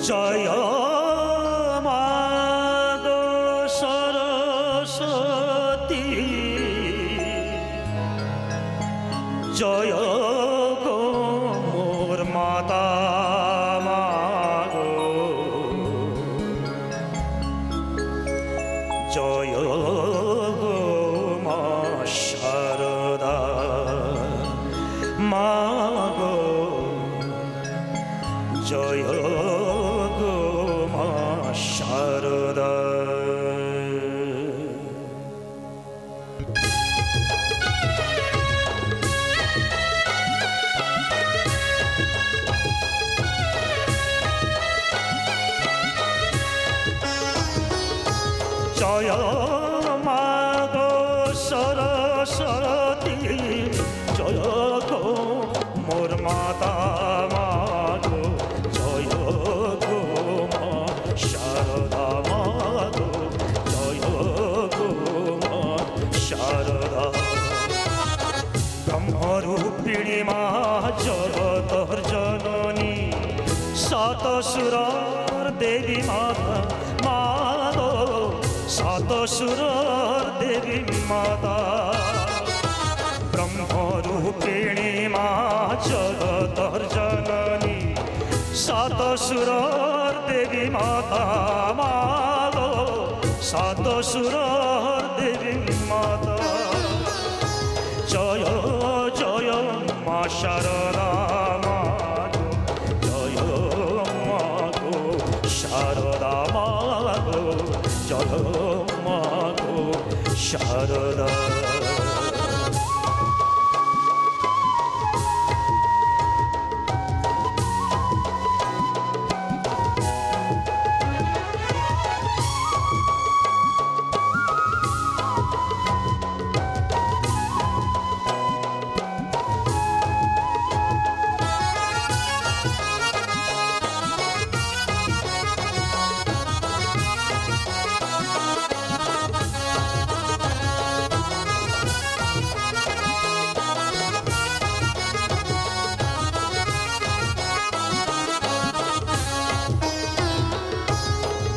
জয় মা গো সরস্বতী, জয় গো মোর মাতা মা গো, জয় গো মা শারদা মা গো, জয় গো মা শারদা। জয় মা গো সরস্বতী, জয় গো মোর মাতা মা গো, জয় গো মা শারদা মা গো, জয় গো মা শারদা। ব্রহ্মরূপিণী মা জগতর জননী, সাতসুরর দেবী মাতা মা গো, সাতসুরর দেবী মাতা। ব্রহ্মরূপিণী মা জগতর জননী, সাতসুরর দেবী মাতা মা গো, সাতসুরর দেবী মাতা। জয় জয় মা শারদা মা গো, জয় মা গো শারদা মা গো, জয় মা গো শারদা।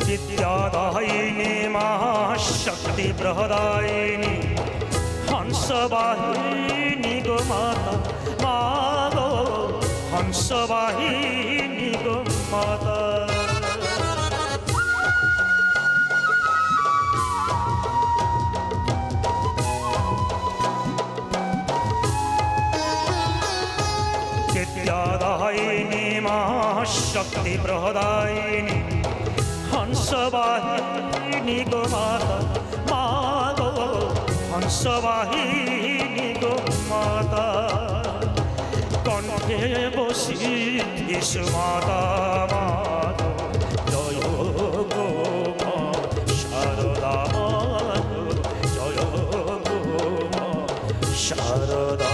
विद्यादायिनी मा शक्ति प्रदायिनी, हंसवाहिनी गो माता मा गो, हंसवाहिनी गो माता। विद्यादायिनी मा शक्ति प्रदायिनी, हंसवाहिनी गो माता मा गो, हंसवाहिनी गो माता। कण्ठे बसिथिस माता मा गो, जय गो मा शारदा मा गो, जय गो मा शारदा।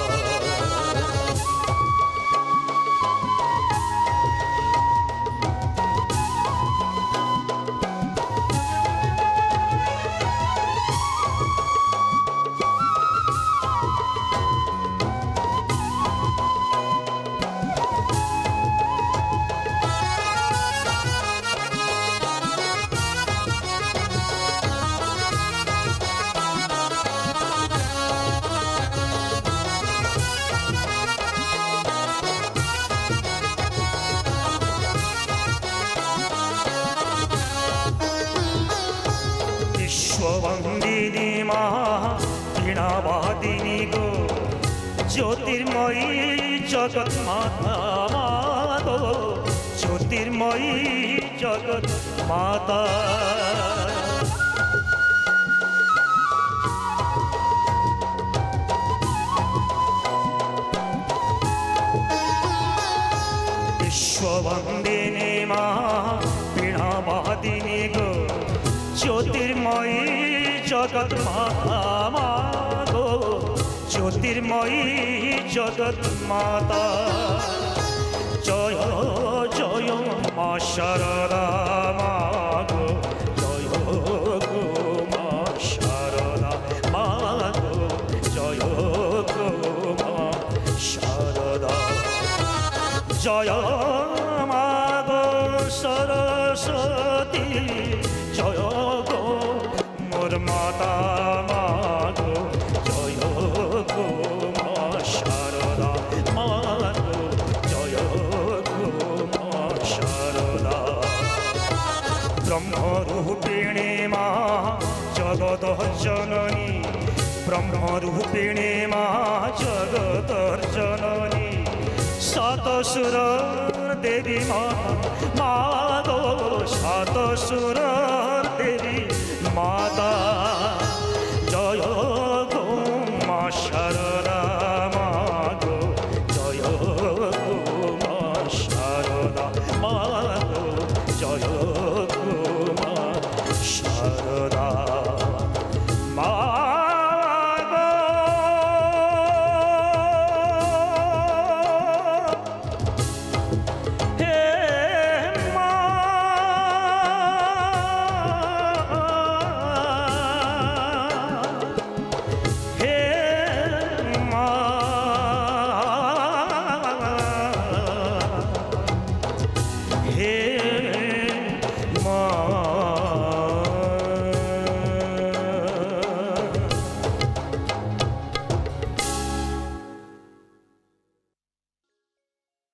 विश्ववन्दिनी मा वीणावादिनी गो, ज्योतिर्मयी जगत माता मा गो, ज्योतिर्मयी जगत माता। विश्ववन्दिनी मा वीणावादिनी गो, ज्योतिर्मयी जगत माता मा गो, ज्योतिर्मयी जगत माता। जय जय मा शारदा मा गो, जय गो मा शारदा मा गो, जय गो मा शारदा। जय मा गो सर সরস্বতী জয় গো মোর মাতা মা গো জয় গো মা শারদা মা গো জয় গো মা শারদা ব্রহ্মরূপিণী মা জগত জননী ব্রহ্মরূপিণী মা জগত জননী শতসুর দেবী মা মা গো শতসুর দেবী মাতা জয় গো মা শারদা মা গো জয় গো মা শারদা মা গো জয় গো মা শারদা মা Hey